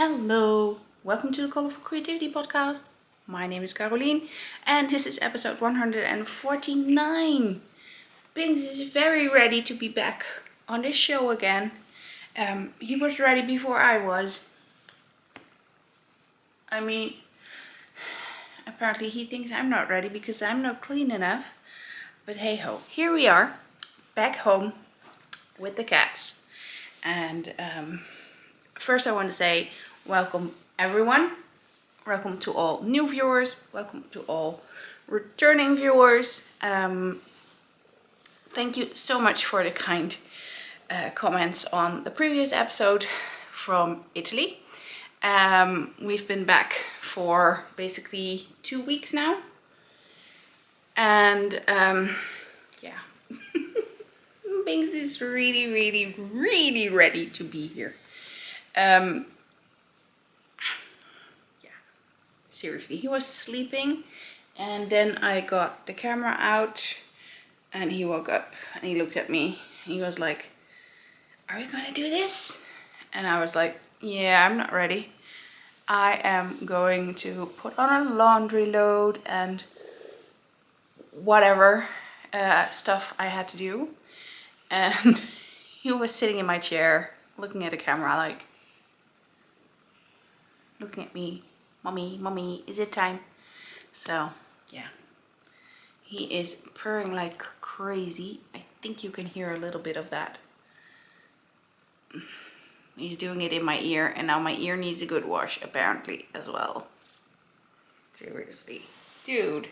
Hello, welcome to the Colourful Creativity podcast. My name is Caroline and this is episode 149. Bings is very ready to be back on this show again. He was ready before I was. I mean, apparently he thinks I'm not ready because I'm not clean enough. But hey ho, here we are, back home with the cats. And first I want to say welcome everyone. Welcome to all new viewers. Welcome to all returning viewers. Thank you so much for the kind comments on the previous episode from Italy. We've been back for basically 2 weeks now. And yeah. Bings is really ready to be here. Yeah, seriously, he was sleeping and then I got the camera out and he woke up and he looked at me. He was like, "Are we gonna do this?" And I was like, "Yeah, I'm not ready. I am going to put on a laundry load and whatever stuff I had to do." And he was sitting in my chair, looking at the camera, like, looking at me, mommy, is it time? So, yeah. He is purring like crazy. I think you can hear a little bit of that. He's doing it in my ear, and now my ear needs a good wash, apparently, as well. Seriously. Dude.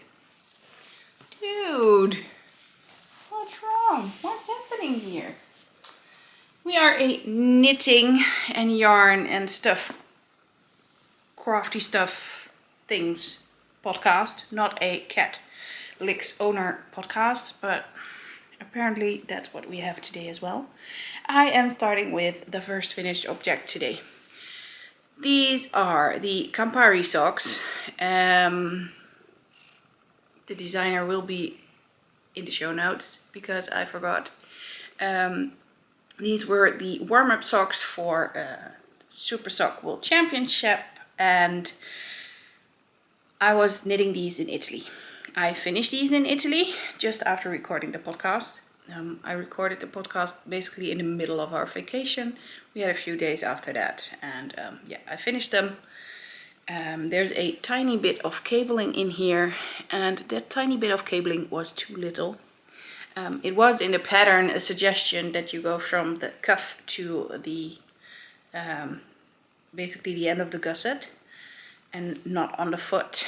What's wrong? What's happening here? We are a knitting and yarn and stuff, crafty stuff things podcast, not a cat licks owner podcast, but apparently that's what we have today as well. I am starting with the first finished object today. These are the Campari socks. The designer will be in the show notes because I forgot. These were the warm-up socks for Super Sock World Championship, and I was knitting these in Italy. I finished these in Italy just after recording the podcast. I recorded the podcast basically in the middle of our vacation. We had a few days after that, and yeah, I finished them. There's a tiny bit of cabling in here, and that tiny bit of cabling was too little. It was in the pattern a suggestion that you go from the cuff to the basically the end of the gusset and not on the foot,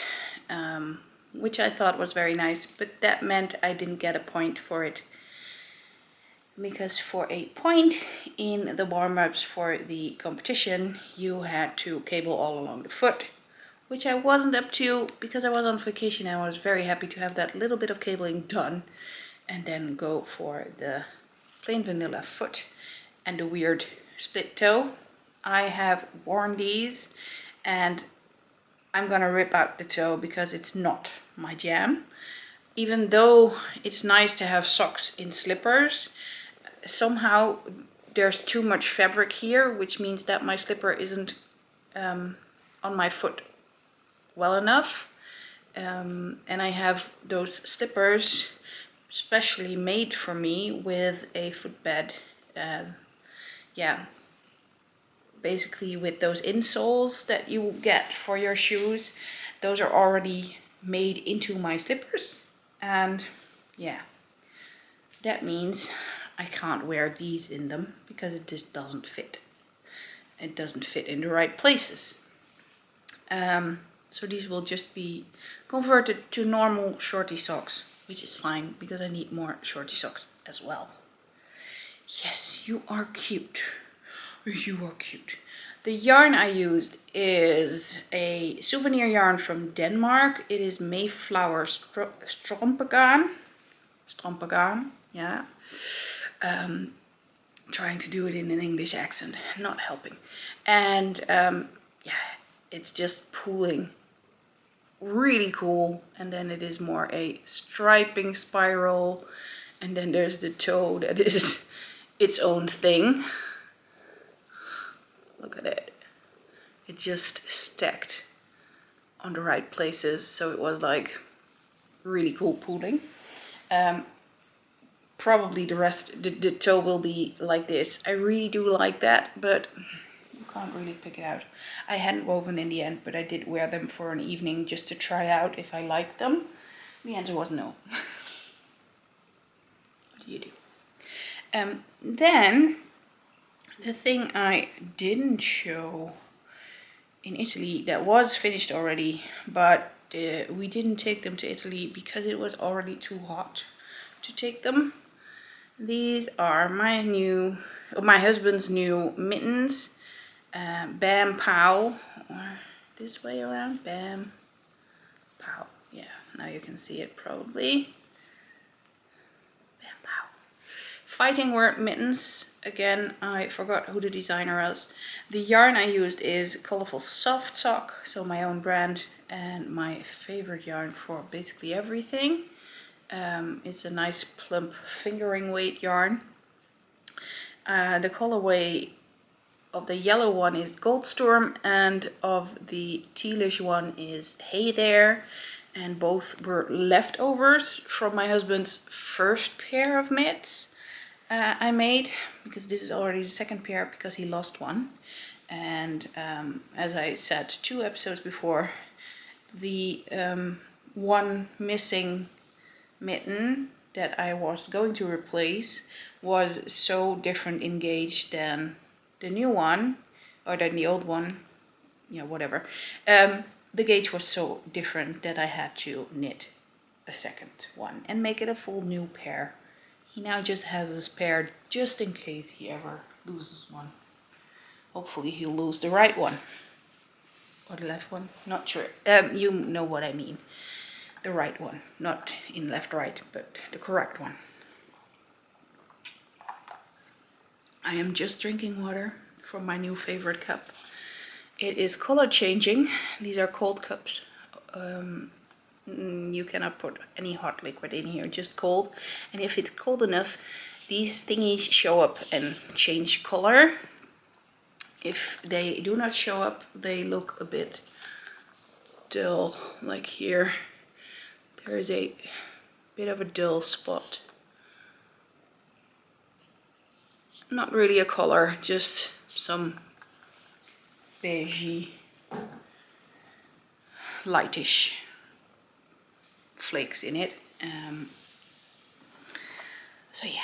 which I thought was very nice, but that meant I didn't get a point for it, because for a point in the warm-ups for the competition you had to cable all along the foot, which I wasn't up to because I was on vacation and I was very happy to have that little bit of cabling done and then go for the plain vanilla foot and the weird split toe. I have worn these and I'm gonna rip out the toe because it's not my jam. Even though it's nice to have socks in slippers, somehow there's too much fabric here, which means that my slipper isn't on my foot well enough. And I have those slippers specially made for me with a footbed. Yeah, basically with those insoles that you get for your shoes, those are already made into my slippers, and yeah, that means I can't wear these in them because it just doesn't fit. It doesn't fit in the right places. So these will just be converted to normal shorty socks, which is fine because I need more shorty socks as well. Yes, you are cute. You are cute. The yarn I used is a souvenir yarn from Denmark. It is Mayflower Strompegarn. Strompegarn, yeah. Trying to do it in an English accent, not helping. And yeah, it's just pooling. Really cool. And then it is more a striping spiral. And then there's the toe that is its own thing. Look at it. it just stacked on the right places, so it was like really cool pulling. Probably the rest, the toe will be like this. I really do like that, but you can't really pick it out. I hadn't woven in the end, but I did wear them for an evening just to try out if I liked them. The answer was no. What do you do? Then the thing I didn't show in Italy that was finished already, but we didn't take them to Italy because it was already too hot to take them. These are my husband's new mittens, Behm Pow, or this way around, Behm Pow. Yeah, now you can see it probably. Behm Pow. Fighting word mittens. Again, I forgot who the designer was. The yarn I used is Colourful Soft Sock, so my own brand, and my favorite yarn for basically everything. It's a nice plump fingering weight yarn. The colorway of the yellow one is Goldstorm, and of the tealish one is Hey There. And both were leftovers from my husband's first pair of mitts I made, because this is already the second pair because he lost one. And as I said 2 episodes before, the one missing mitten that I was going to replace was so different in gauge than the new one, or than the old one, yeah, whatever. The gauge was so different that I had to knit a second one and make it a full new pair. He now just has this pair just in case he ever loses one. Hopefully he'll lose the right one. Or the left one, not sure. You know what I mean. The right one, not in left right, but the correct one. I am just drinking water from my new favorite cup. It is color changing. These are cold cups. You cannot put any hot liquid in here, just cold. And if it's cold enough, these thingies show up and change color. If they do not show up, they look a bit dull, like here. There is a bit of a dull spot. Not really a color, just some beigey, lightish flakes in it. So yeah,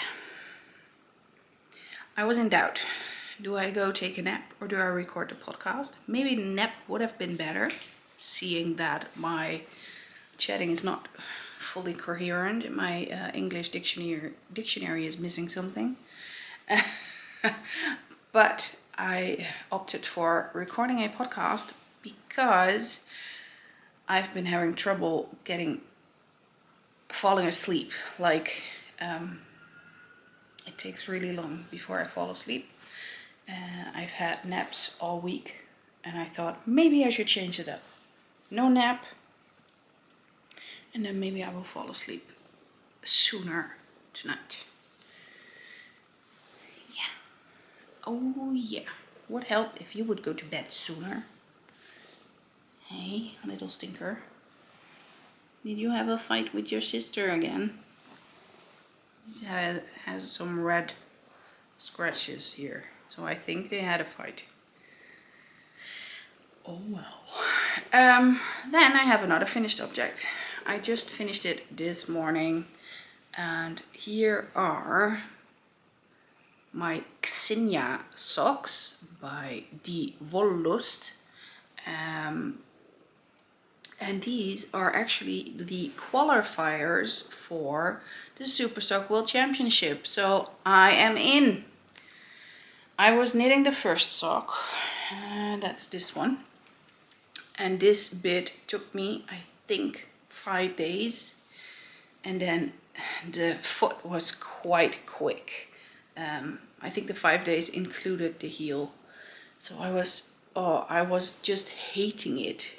I was in doubt. Do I go take a nap or do I record the podcast? Maybe the nap would have been better, seeing that my chatting is not fully coherent. My English dictionary is missing something. But I opted for recording a podcast because I've been having trouble falling asleep. Like, it takes really long before I fall asleep. I've had naps all week and I thought maybe I should change it up. No nap, and then maybe I will fall asleep sooner tonight. Yeah. Oh yeah. Would help if you would go to bed sooner. Hey, little stinker. Did you have a fight with your sister again? This has some red scratches here. So I think they had a fight. Oh well. Then I have another finished object. I just finished it this morning. And here are my Xinja socks by Die Wollust. And these are actually the qualifiers for the Super Sock World Championship. So I am in. I was knitting the first sock. That's this one. And this bit took me, I think, 5 days. And then the foot was quite quick. I think the 5 days included the heel. So I was just hating it.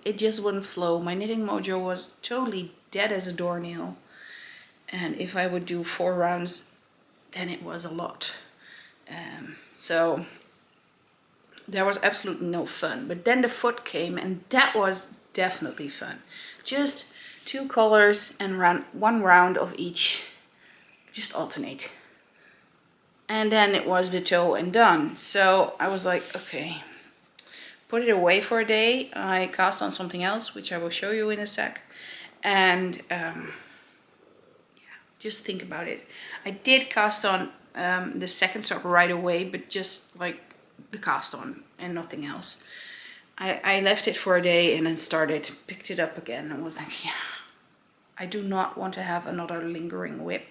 It just wouldn't flow. My knitting mojo was totally dead as a doornail. And if I would do 4 rounds, then it was a lot. So there was absolutely no fun. But then the foot came, and that was definitely fun. Just 2 colors and run 1 round of each, just alternate. And then it was the toe and done. So I was like, okay, put it away for a day. I cast on something else, which I will show you in a sec. And yeah, just think about it. I did cast on the second sock right away, but just like the cast on and nothing else. I left it for a day and then picked it up again and was like, yeah, I do not want to have another lingering whip.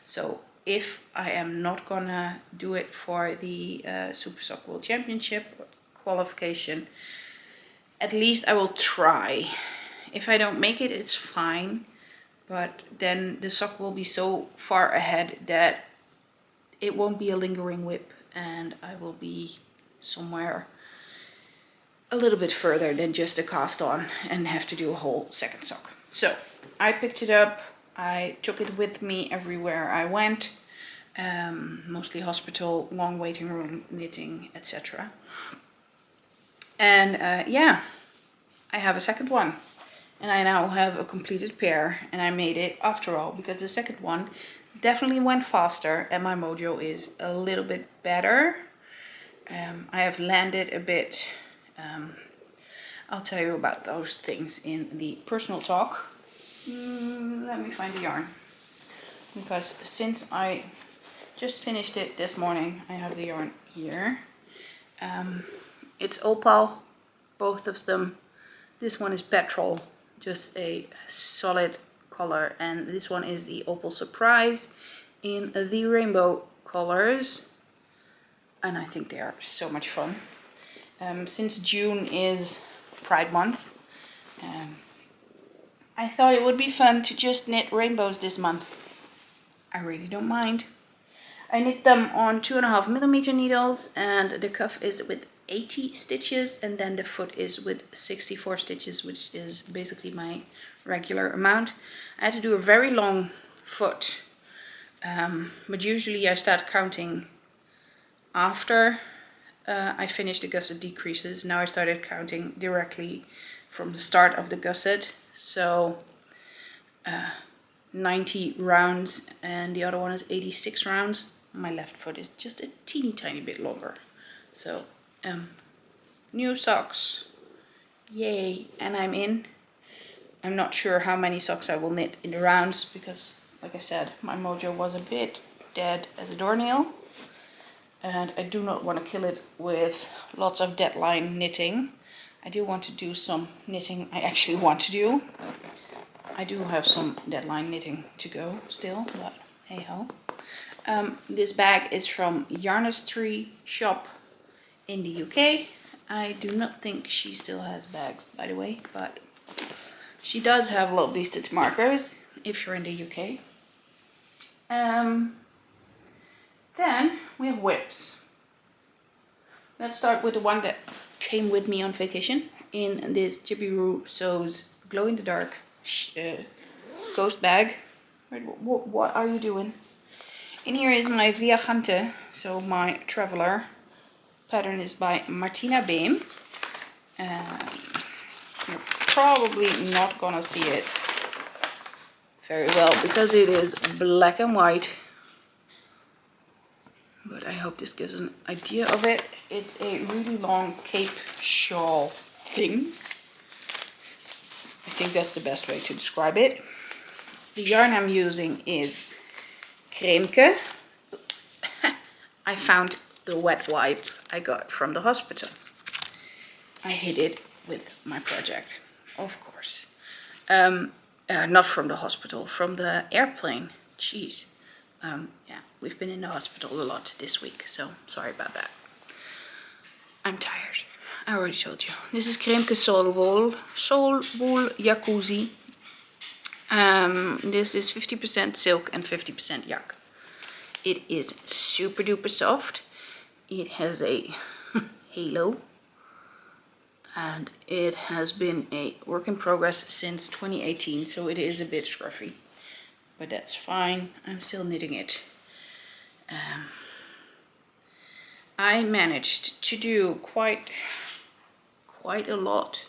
So if I am not gonna do it for the Super Sock World Championship qualification, at least I will try. If I don't make it, it's fine. But then the sock will be so far ahead that it won't be a lingering whip and I will be somewhere a little bit further than just a cast on and have to do a whole second sock. So I picked it up. I took it with me everywhere I went. Mostly hospital, long waiting room, knitting, etc. And yeah, I have a second one. And I now have a completed pair, and I made it after all because the second one definitely went faster and my mojo is a little bit better. I have landed a bit. I'll tell you about those things in the personal talk. Let me find the yarn, because since I just finished it this morning, I have the yarn here. It's Opal, both of them. This one is petrol, just a solid color, and this one is the Opal Surprise in the rainbow colors, and I think they are so much fun. Since June is Pride Month, I thought it would be fun to just knit rainbows this month. I really don't mind. I knit them on 2.5mm needles, and the cuff is with 80 stitches, and then the foot is with 64 stitches, which is basically my regular amount. I had to do a very long foot, but usually I start counting after I finish the gusset decreases. Now I started counting directly from the start of the gusset, so 90 rounds, and the other one is 86 rounds. My left foot is just a teeny tiny bit longer. So new socks, yay, and I'm in. I'm not sure how many socks I will knit in the rounds because, like I said, my mojo was a bit dead as a doornail, and I do not want to kill it with lots of deadline knitting. I do want to do some knitting I actually want to do. I do have some deadline knitting to go still, but hey ho. This bag is from Yarnistry shop in the UK. I do not think she still has bags, by the way, but she does have lovely stitch markers if you're in the UK. Then we have whips. Let's start with the one that came with me on vacation in this Chibiru Sews glow in the dark ghost bag. What are you doing? In here is my Viajante, so my traveler. Pattern is by Martina Behm. You're probably not gonna see it very well because it is black and white, but I hope this gives an idea of it. It's a really long cape shawl thing. I think that's the best way to describe it. The yarn I'm using is Kremke. I found the wet wipe I got from the hospital. I hid it with my project, of course. Not from the hospital, from the airplane. Jeez. Yeah, we've been in the hospital a lot this week, so sorry about that. I'm tired. I already told you. This is Kremke Soul Wool Yakusi. This is 50% silk and 50% yak. It is super duper soft. It has a halo, and it has been a work in progress since 2018, so it is a bit scruffy, but that's fine. I'm still knitting it. I managed to do quite a lot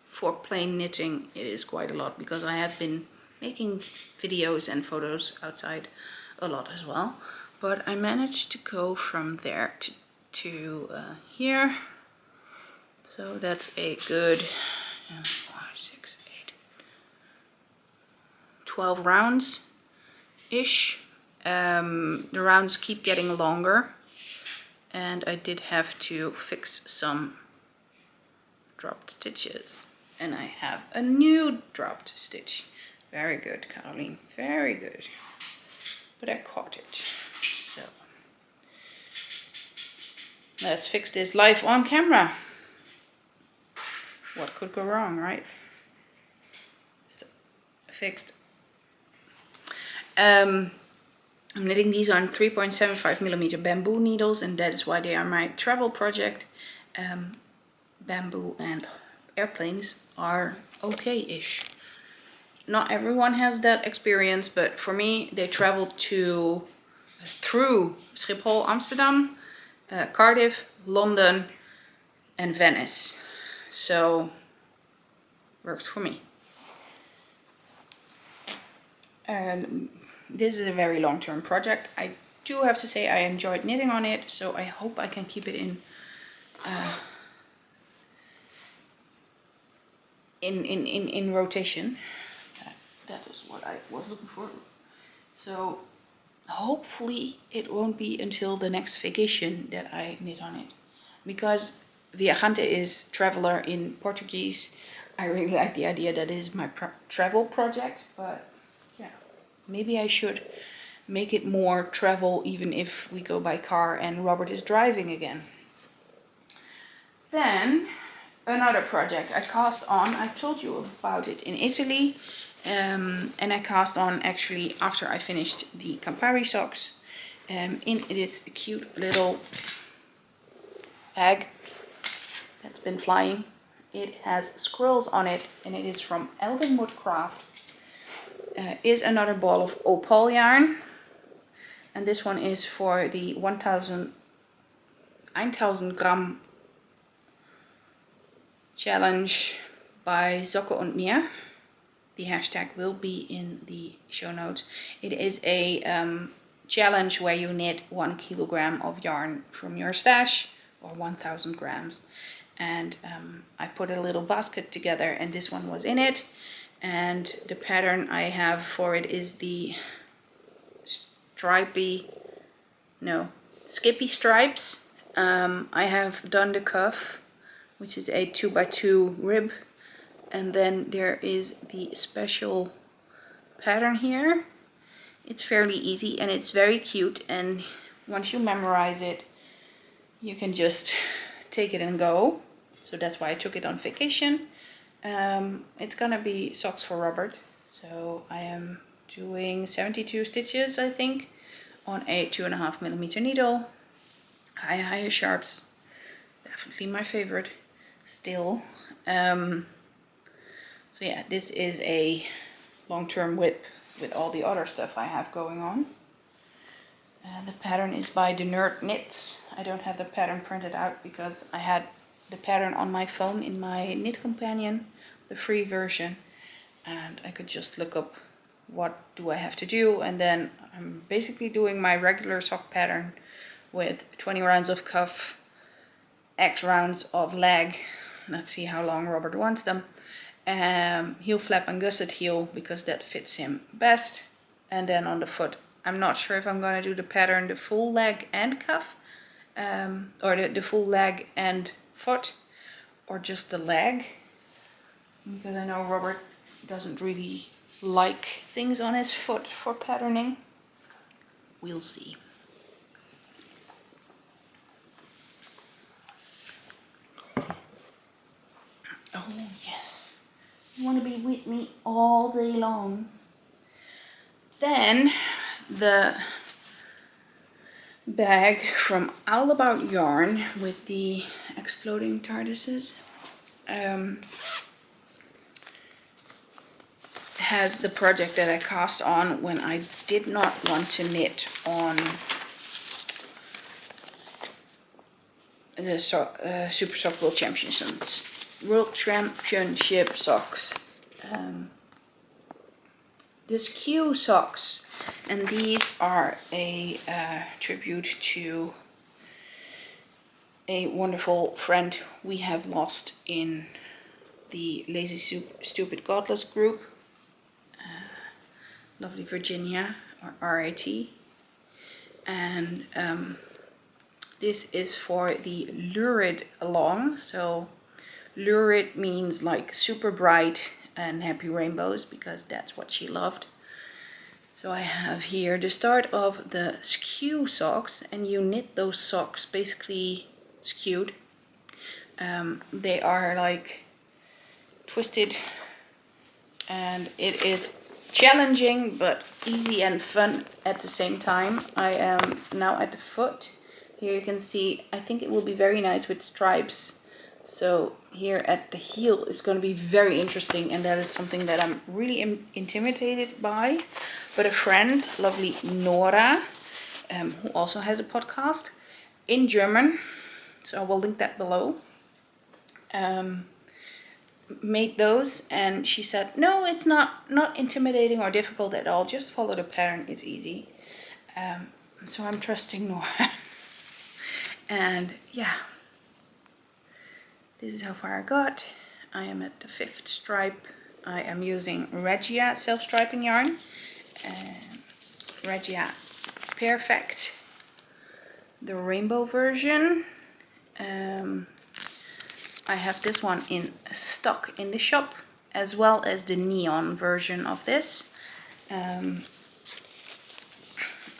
for plain knitting. It is quite a lot because I have been making videos and photos outside a lot as well. But I managed to go from there to here. So that's a good 5, 6, 8, 12 rounds ish. The rounds keep getting longer, and I did have to fix some dropped stitches, and I have a new dropped stitch. Very good, Caroline, very good. But I caught it. So let's fix this live on camera. What could go wrong, right? So fixed. I'm knitting these on 3.75mm bamboo needles, and that is why they are my travel project. Bamboo and airplanes are okay-ish. Not everyone has that experience, but for me, they traveled through Schiphol, Amsterdam, Cardiff, London, and Venice. So, works for me. And this is a very long-term project. I do have to say I enjoyed knitting on it, so I hope I can keep it in rotation. That is what I was looking for. So hopefully it won't be until the next vacation that I knit on it, because Viajante is traveler in Portuguese. I really like the idea that it is my travel project, but yeah, maybe I should make it more travel even if we go by car and Robert is driving again. Then another project I cast on, I told you about it in Italy, and I cast on actually after I finished the Campari socks. In this cute little bag that's been flying. It has squirrels on it, and it is from Elden Woodcraft. Is another ball of Opal yarn, and this one is for the 1000 gram challenge by Zocco und Mia. The hashtag will be in the show notes. It is a challenge where you knit 1 kilogram of yarn from your stash, or 1000 grams. And I put a little basket together, and this one was in it. And the pattern I have for it is the Skyppy Stripes. I have done the cuff, which is a 2x2 rib, and then there is the special pattern here. It's fairly easy and it's very cute, and once you memorize it, you can just take it and go. So that's why I took it on vacation. It's gonna be socks for Robert, so I am doing 72 stitches, I think, on a 2.5mm needle. Higher sharps, definitely my favorite still. So yeah, this is a long-term whip with all the other stuff I have going on. The pattern is by the Nerd Knits. I don't have the pattern printed out because I had the pattern on my phone in my Knit Companion, the free version, and I could just look up what do I have to do, and then I'm basically doing my regular sock pattern with 20 rounds of cuff, X rounds of leg. Let's see how long Robert wants them. Heel flap and gusset heel because that fits him best. And then on the foot, I'm not sure if I'm going to do the pattern the full leg and cuff, or the full leg and foot, or just the leg, because I know Robert doesn't really like things on his foot for patterning. We'll see. Oh yes, you want to be with me all day long. Then the bag from All About Yarn with the exploding TARDISes has the project that I cast on when I did not want to knit on the Super Sock World Championship socks. The Skew socks, and these are a tribute to a wonderful friend we have lost in the Lazy Stupid Godless group. Lovely Virginia, or RAT. And this is for the Lurid Along. So lurid means like super bright and happy rainbows, because that's what she loved. So I have here the start of the Skew socks, and you knit those socks basically skewed. They are like twisted, and it is challenging but easy and fun at the same time. I am now at the foot. Here you can see, I think it will be very nice with stripes. So here at the heel is going to be very interesting, and that is something that I'm really intimidated by. But a friend, lovely Nora, who also has a podcast in German, so I will link that below, made those, and she said, no, it's not intimidating or difficult at all, just follow the pattern, it's easy. So I'm trusting Nora. And yeah, this is how far I got. I am at the 5th stripe. I am using Regia self-striping yarn, Regia Pairfect, the rainbow version. I have this one in stock in the shop, as well as the neon version of this. And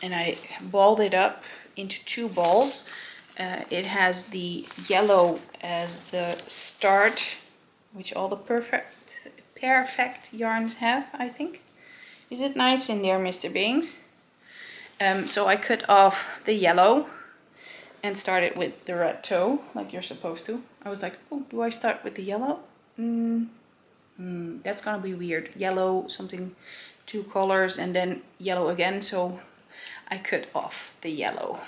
I balled it up into 2 balls. It has the yellow as the start, which all the Pairfect yarns have, I think. Is it nice in there, Mr. Bings? So I cut off the yellow and started with the red toe, like you're supposed to. I was like, oh, do I start with the yellow? That's gonna be weird. Yellow, something, 2 colors, and then yellow again. So I cut off the yellow.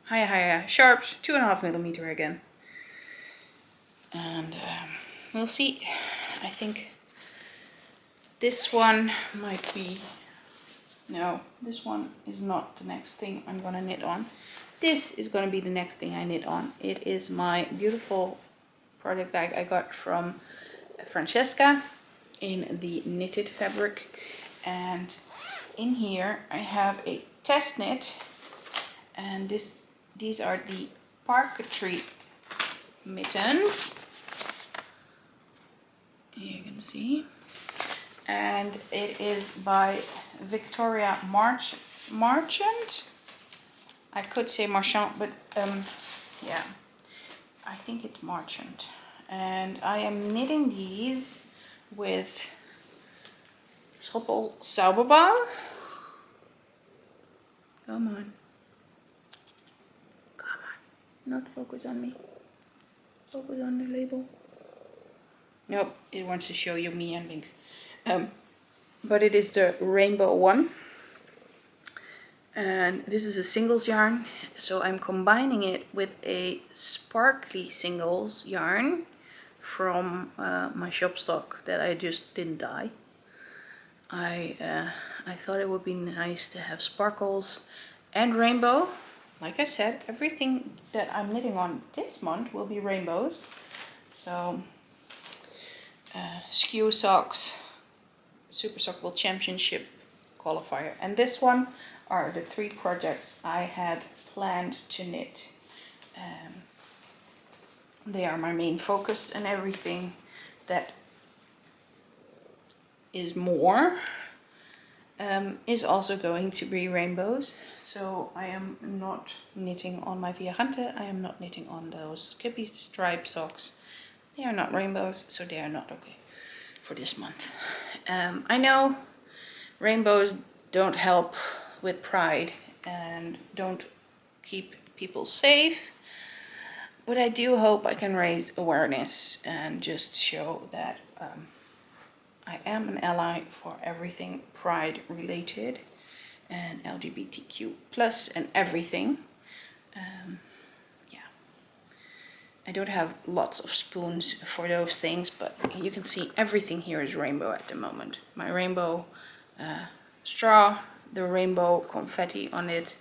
Hiya, sharps, 2.5mm again. And we'll see. I think this one might be, no, this one is not the next thing I'm gonna knit on. This is gonna be the next thing I knit on. It is my beautiful project bag I got from Francesca in the knitted fabric. And in here I have a test knit, and these are the Parquetry Mittens. You can see, and it is by Victoria Marchant. I could say Marchant, but yeah, I think it's Marchant. And I am knitting these with Zauberball. Come on, not focus on me. Focus on the label. Nope, it wants to show you me and Binks. But it is the rainbow one. And this is a singles yarn. So I'm combining it with a sparkly singles yarn from my shop stock that I just didn't dye. I thought it would be nice to have sparkles and rainbow. Like I said, everything that I'm knitting on this month will be rainbows. So Skew socks, Super Sock World Championship qualifier, and this one are the 3 projects I had planned to knit. They are my main focus, and everything that is more is also going to be rainbows. So I am not knitting on my Viajante, I am not knitting on those Skyppy Stripe Socks. They are not rainbows, so they are not okay for this month. I know rainbows don't help with pride and don't keep people safe, but I do hope I can raise awareness and just show that I am an ally for everything pride related and LGBTQ plus and everything. I don't have lots of spoons for those things, but you can see everything here is rainbow at the moment. My rainbow straw, the rainbow confetti on it.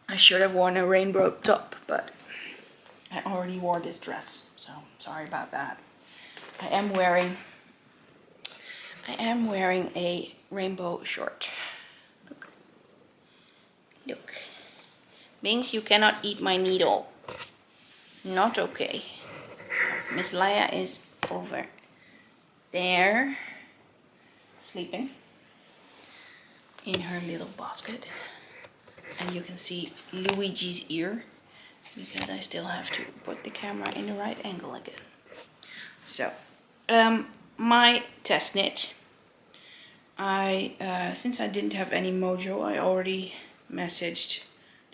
I should have worn a rainbow top, but I already wore this dress, so sorry about that. I am wearing a rainbow short. Look. Look. Binks, you cannot eat my needle. Not okay. Miss Leia is over there, sleeping in her little basket. And you can see Luigi's ear, because I still have to put the camera in the right angle again. So, my test knit. Since I didn't have any mojo, I already messaged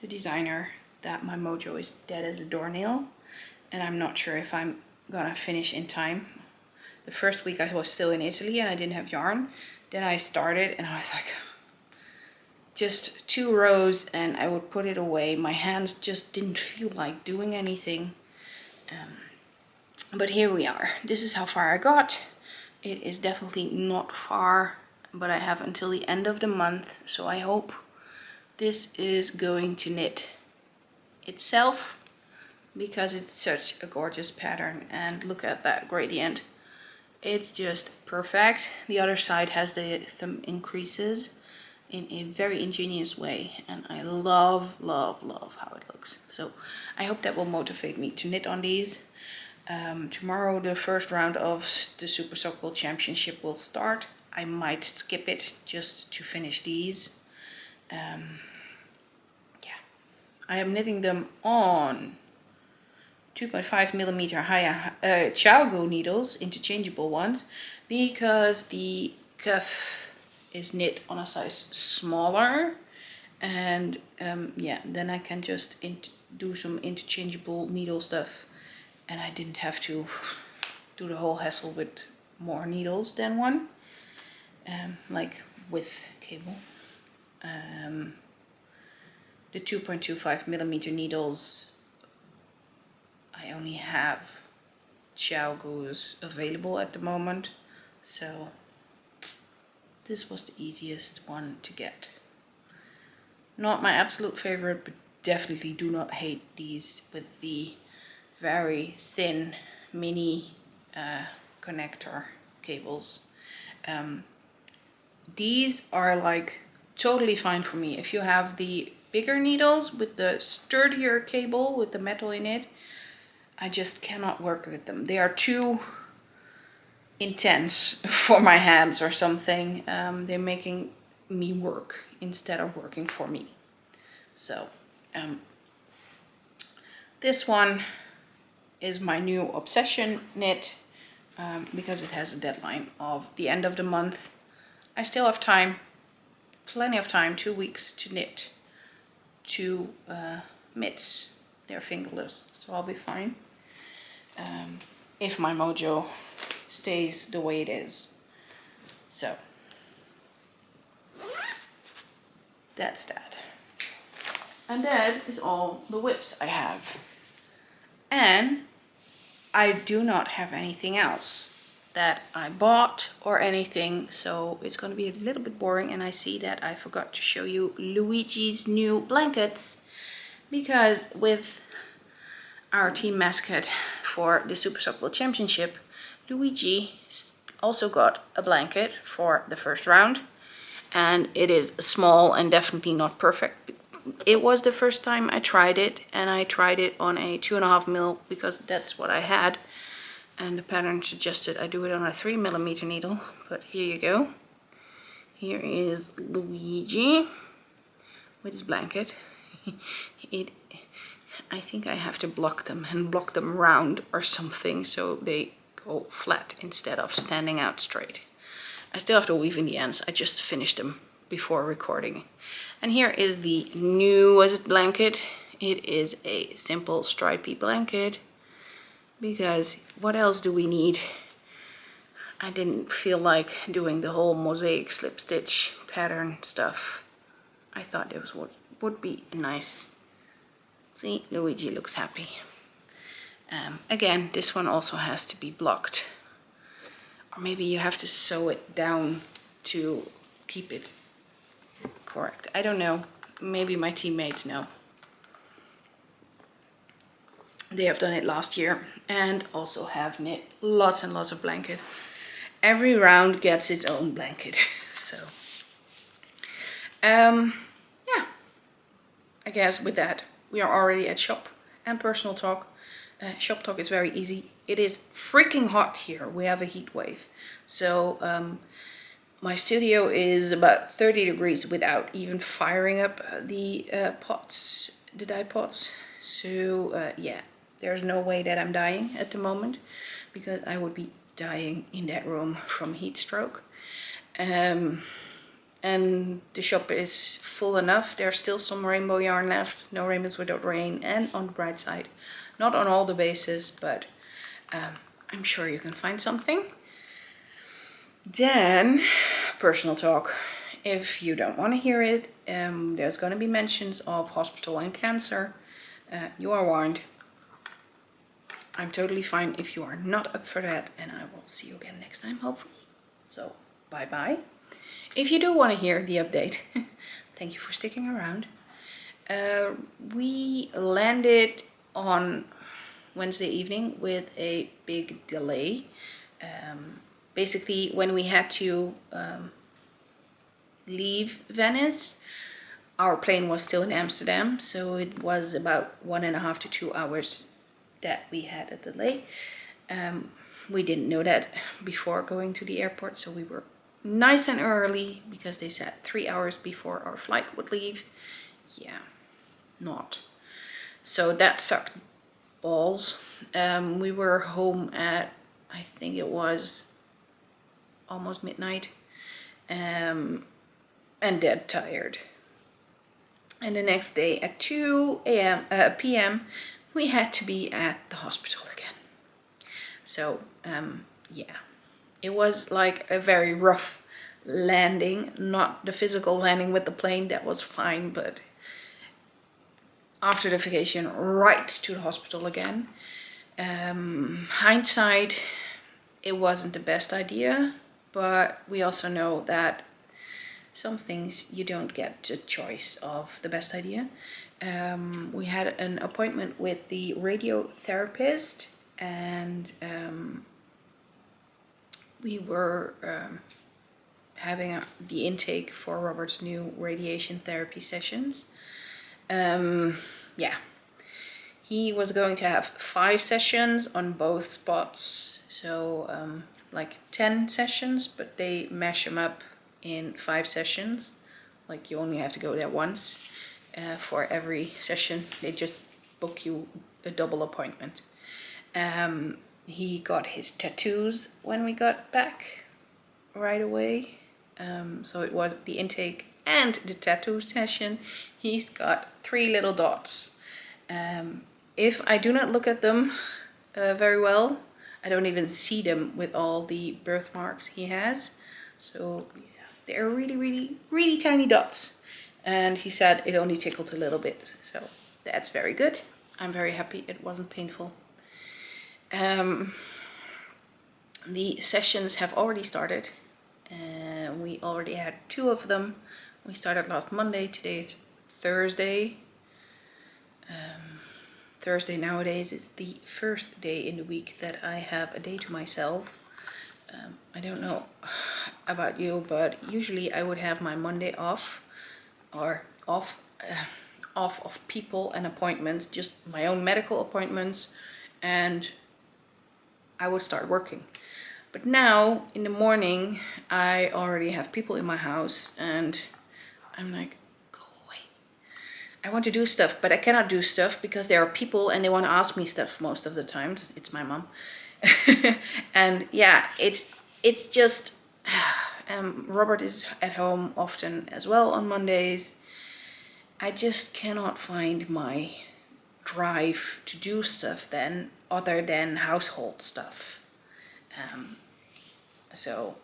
the designer that my mojo is dead as a doornail, and I'm not sure if I'm gonna finish in time. The first week I was still in Italy and I didn't have yarn. Then I started and I was like, just 2 rows and I would put it away. My hands just didn't feel like doing anything. But here we are. This is how far I got. It is definitely not far, but I have until the end of the month. So I hope this is going to knit itself, because it's such a gorgeous pattern. And look at that gradient. It's just perfect. The other side has the thumb increases in a very ingenious way, and I love, love, love how it looks. So I hope that will motivate me to knit on these. Tomorrow the first round of the Super Sock World Championship will start. I might skip it just to finish these. Yeah, I am knitting them on 2.5mm high Chaogu needles, interchangeable ones, because the cuff is knit on a size smaller, and yeah, then I can just do some interchangeable needle stuff, and I didn't have to do the whole hassle with more needles than one, like with cable. The 2.25mm needles, I only have Chaogus available at the moment, so this was the easiest one to get. Not my absolute favorite, but definitely do not hate these with the very thin mini connector cables. These are like totally fine for me. If you have the bigger needles with the sturdier cable with the metal in it, I just cannot work with them. They are too intense for my hands or something. They're making me work instead of working for me. So this one is my new obsession knit, because it has a deadline of the end of the month. I still have time, plenty of time, 2 weeks to knit 2 mitts. They're fingerless, so I'll be fine. If my mojo stays the way it is. So that's that. And that is all the whips I have. And I do not have anything else that I bought or anything, so it's going to be a little bit boring. And I see that I forgot to show you Luigi's new blankets, because with our team mascot for the Super Sock World Championship, Luigi also got a blanket for the first round, and it is small and definitely not perfect. It was the first time I tried it, and I tried it on a 2.5mm because that's what I had, and the pattern suggested I do it on a 3mm needle. But here you go. Here is Luigi with his blanket. I think I have to block them and block them round or something so they go flat instead of standing out straight. I still have to weave in the ends. I just finished them before recording. And here is the newest blanket. It is a simple stripy blanket, because what else do we need? I didn't feel like doing the whole mosaic slip stitch pattern stuff. I thought it would be a nice See, Luigi looks happy. Again, this one also has to be blocked. Or maybe you have to sew it down to keep it correct. I don't know. Maybe my teammates know. They have done it last year and also have knit lots and lots of blanket. Every round gets its own blanket. So, yeah, I guess with that, we are already at shop and personal talk. Shop talk is very easy. It is freaking hot here. We have a heat wave. So, my studio is about 30 degrees without even firing up the pots, the dye pots. So, yeah. There's no way that I'm dying at the moment, because I would be dying in that room from heat stroke. And the shop is full enough. There's still some rainbow yarn left. No rainbows without rain. And on the bright side, not on all the bases, but I'm sure you can find something. Then, personal talk. If you don't want to hear it, there's going to be mentions of hospital and cancer. You are warned. I'm totally fine if you are not up for that, and I will see you again next time, hopefully. So, bye-bye. If you do want to hear the update, thank you for sticking around. We landed on Wednesday evening with a big delay. Basically, when we had to leave Venice, our plane was still in Amsterdam, so it was about 1.5 to 2 hours that we had a delay. We didn't know that before going to the airport, so we were nice and early because they said 3 hours before our flight would leave. Yeah, not. So that sucked balls. We were home at, I think it was almost midnight, and dead tired. And the next day at 2 p.m. we had to be at the hospital again. So, yeah, it was like a very rough landing, not the physical landing with the plane, that was fine, but after the vacation, right to the hospital again. Hindsight, it wasn't the best idea, but we also know that some things you don't get the choice of the best idea. We had an appointment with the radiotherapist, and we were having the intake for Robert's new radiation therapy sessions. Yeah, he was going to have 5 sessions on both spots, so like 10 sessions, but they mash them up in 5 sessions. Like, you only have to go there once. For every session, they just book you a double appointment. He got his tattoos when we got back right away. So it was the intake and the tattoo session. He's got 3 little dots. If I do not look at them very well, I don't even see them with all the birthmarks he has. So yeah, they're really, really, really tiny dots. And he said it only tickled a little bit, so that's very good. I'm very happy it wasn't painful. The sessions have already started. We already had 2 of them. We started last Monday, today is Thursday. Thursday nowadays is the first day in the week that I have a day to myself. I don't know about you, but usually I would have my Monday off, or off of people and appointments, just my own medical appointments, and I would start working. But now in the morning I already have people in my house, and I'm like, go away. I want to do stuff, but I cannot do stuff because there are people and they want to ask me stuff most of the times. It's my mom. And yeah, it's just Robert is at home often as well on Mondays. I just cannot find my drive to do stuff then, other than household stuff. So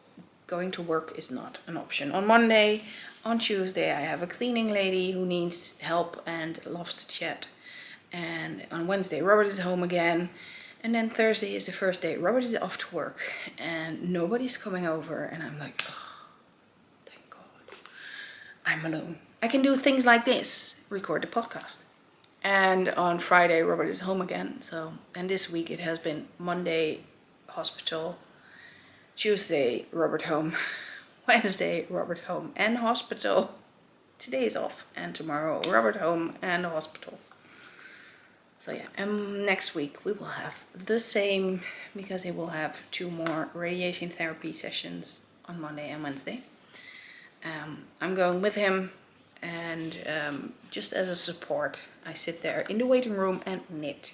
going to work is not an option. On Monday, on Tuesday, I have a cleaning lady who needs help and loves to chat. And on Wednesday, Robert is home again. And then Thursday is the first day. Robert is off to work and nobody's coming over. And I'm like, oh, thank God. I'm alone. I can do things like this, record the podcast. And on Friday, Robert is home again. So, and this week it has been Monday, hospital. Tuesday, Robert home. Wednesday, Robert home and hospital. Today is off. And tomorrow, Robert home and hospital. So yeah, and next week we will have the same, because he will have 2 more radiation therapy sessions on Monday and Wednesday. I'm going with him, and just as a support, I sit there in the waiting room and knit.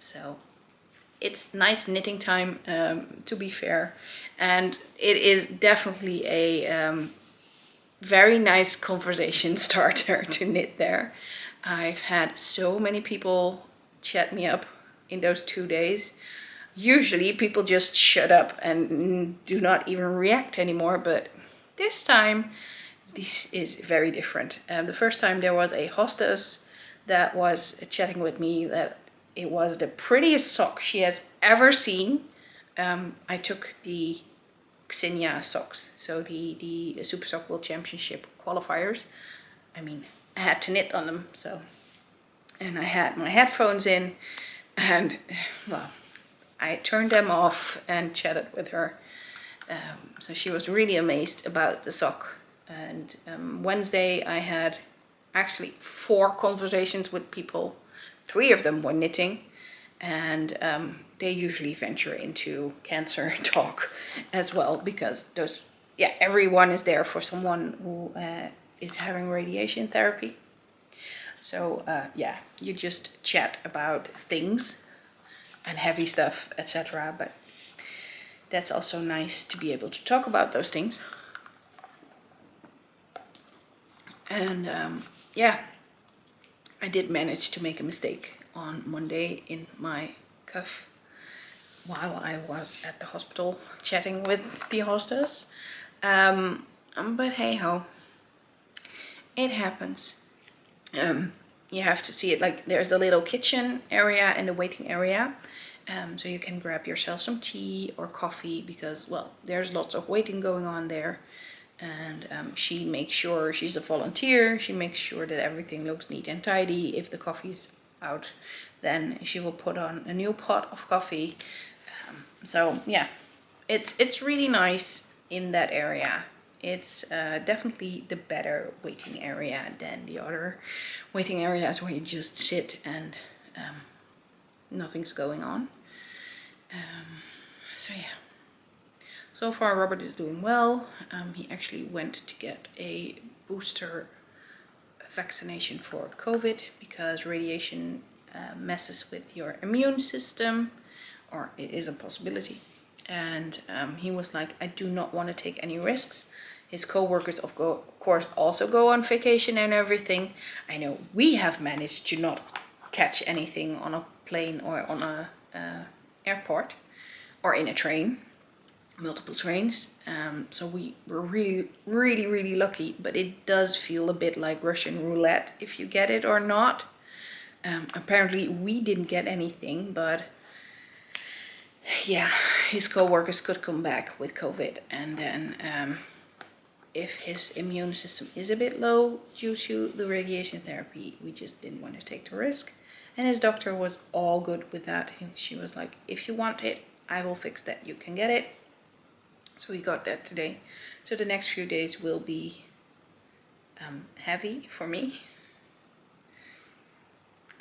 So it's nice knitting time, to be fair, and it is definitely a very nice conversation starter to knit there. I've had so many people chat me up in those 2 days. Usually people just shut up and do not even react anymore, but this time this is very different. The first time there was a hostess that was chatting with me that it was the prettiest sock she has ever seen. I took the Xinja socks, so the Super Sock World Championship qualifiers. I mean, I had to knit on them, so. And I had my headphones in, and well, I turned them off and chatted with her. So she was really amazed about the sock. And Wednesday I had actually 4 conversations with people. 3 of them were knitting, and they usually venture into cancer talk as well, because everyone is there for someone who is having radiation therapy. So you just chat about things and heavy stuff, etc. But that's also nice to be able to talk about those things. And I did manage to make a mistake on Monday in my cuff while I was at the hospital chatting with the hostess. But hey ho, it happens. You have to see it like there's a little kitchen area and a waiting area. So you can grab yourself some tea or coffee, because, well, there's lots of waiting going on there. And she makes sure, she's a volunteer, she makes sure that everything looks neat and tidy. If the coffee's out, then she will put on a new pot of coffee. So yeah, it's really nice in that area. It's definitely the better waiting area than the other waiting areas where you just sit and nothing's going on. So yeah. So far Robert is doing well. He actually went to get a booster vaccination for COVID, because radiation messes with your immune system, or it is a possibility. And he was like, I do not want to take any risks. His co-workers, of course, also go on vacation and everything. I know we have managed to not catch anything on a plane or on a airport or in a train, multiple trains. So we were really, really, really lucky, but it does feel a bit like Russian roulette if you get it or not. Apparently we didn't get anything, but yeah, his co-workers could come back with COVID, and then if his immune system is a bit low due to the radiation therapy, we just didn't want to take the risk. And his doctor was all good with that. She was like, if you want it, I will fix that, you can get it. So we got that today. So the next few days will be heavy for me.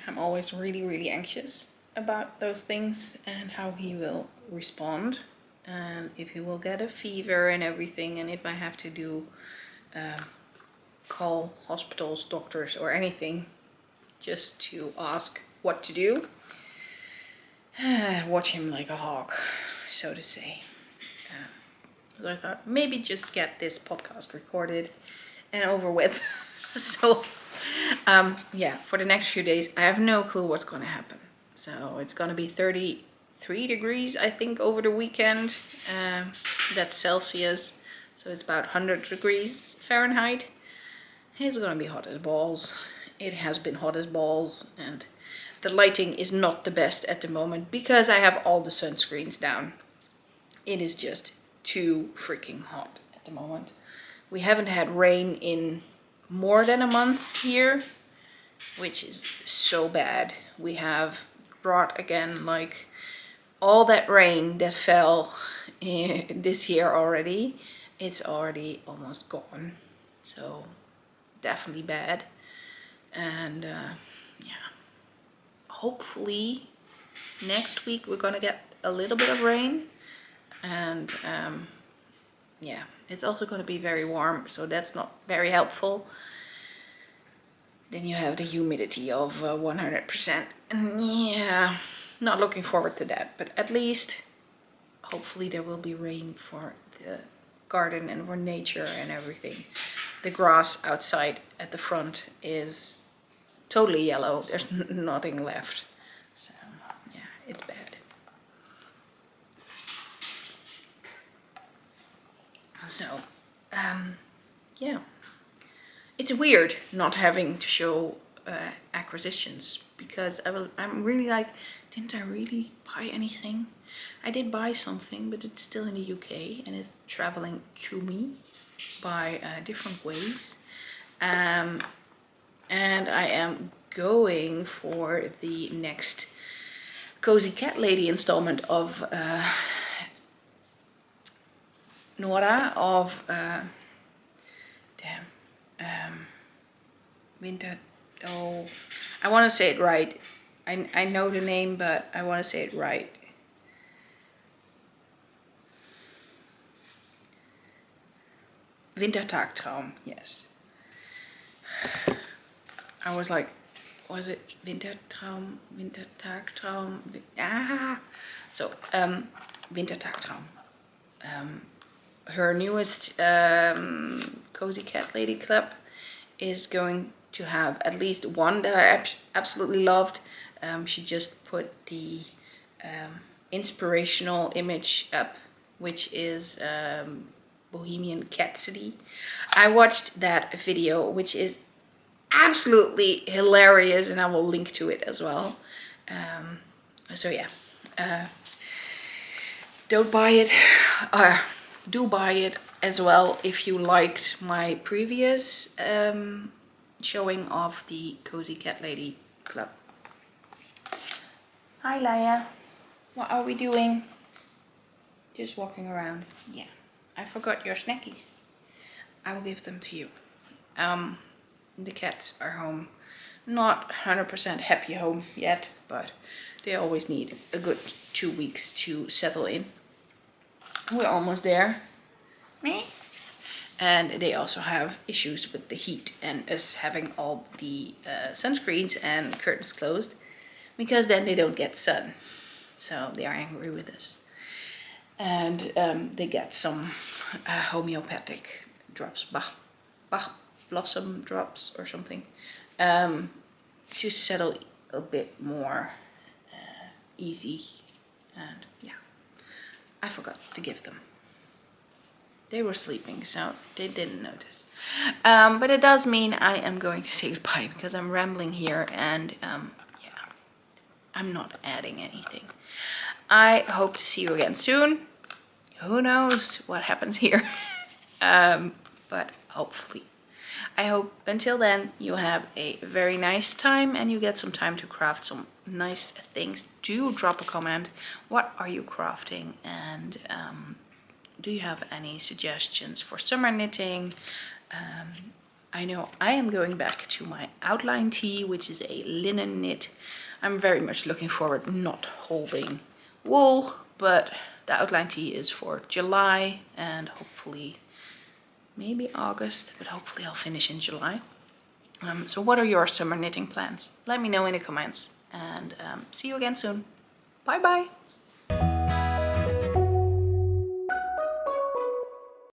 I'm always really, really anxious about those things and how he will respond, and if he will get a fever and everything, and if I have to do call hospitals, doctors or anything just to ask what to do. Watch him like a hawk, so to say. So I thought maybe just get this podcast recorded and over with. So yeah, for the next few days I have no clue what's going to happen. So it's going to be 33 degrees, I think, over the weekend. That's Celsius, so it's about 100 degrees Fahrenheit. It's going to be hot as balls. It has been hot as balls, and the lighting is not the best at the moment because I have all the sunscreens down. It is just too freaking hot at the moment. We haven't had rain in more than a month here, which is so bad. We have brought again like all that rain that fell this year already. It's already almost gone. So definitely bad. And yeah, hopefully next week we're gonna get a little bit of rain. And yeah, it's also going to be very warm, so that's not very helpful. Then you have the humidity of 100%. And yeah, not looking forward to that. But at least, hopefully there will be rain for the garden and for nature and everything. The grass outside at the front is totally yellow. There's nothing left. So yeah, it's bad. So, yeah, it's weird not having to show acquisitions because I'm really like, didn't I really buy anything? I did buy something, but it's still in the UK and it's traveling to me by different ways. And I am going for the next Cozy Cat Lady installment of Nora of Winter. Oh, I want to say it right. I know the name, but I want to say it right. Wintertagtraum, yes. I was like, was it Wintertraum, Wintertagtraum? So Wintertagtraum. Her newest Cozy Cat Lady Club is going to have at least one that I absolutely loved. She just put the inspirational image up, which is Bohemian Cat City. I watched that video, which is absolutely hilarious, and I will link to it as well. So yeah, don't buy it. Do buy it as well if you liked my previous showing of the Cozy Cat Lady Club. Hi Laia, what are we doing? Just walking around. Yeah, I forgot your snackies. I will give them to you. The cats are home. Not 100% happy home yet, but they always need a good 2 weeks to settle in. We're almost there. And they also have issues with the heat and us having all the sunscreens and curtains closed, because then they don't get sun. So they are angry with us. And they get some homeopathic drops, Bach blossom drops or something, to settle a bit more easy. And yeah, I forgot to give them. They were sleeping, so they didn't notice. But it does mean I am going to say goodbye because I'm rambling here, and yeah, I'm not adding anything. I hope to see you again soon. Who knows what happens here? But hopefully. I hope until then you have a very nice time and you get some time to craft some nice things. Do drop a comment. What are you crafting? And do you have any suggestions for summer knitting? I know I am going back to my outline tee, which is a linen knit. I'm very much looking forward, not holding wool, but the outline tee is for July and hopefully maybe August, but hopefully I'll finish in July. So what are your summer knitting plans? Let me know in the comments, and see you again soon. Bye bye.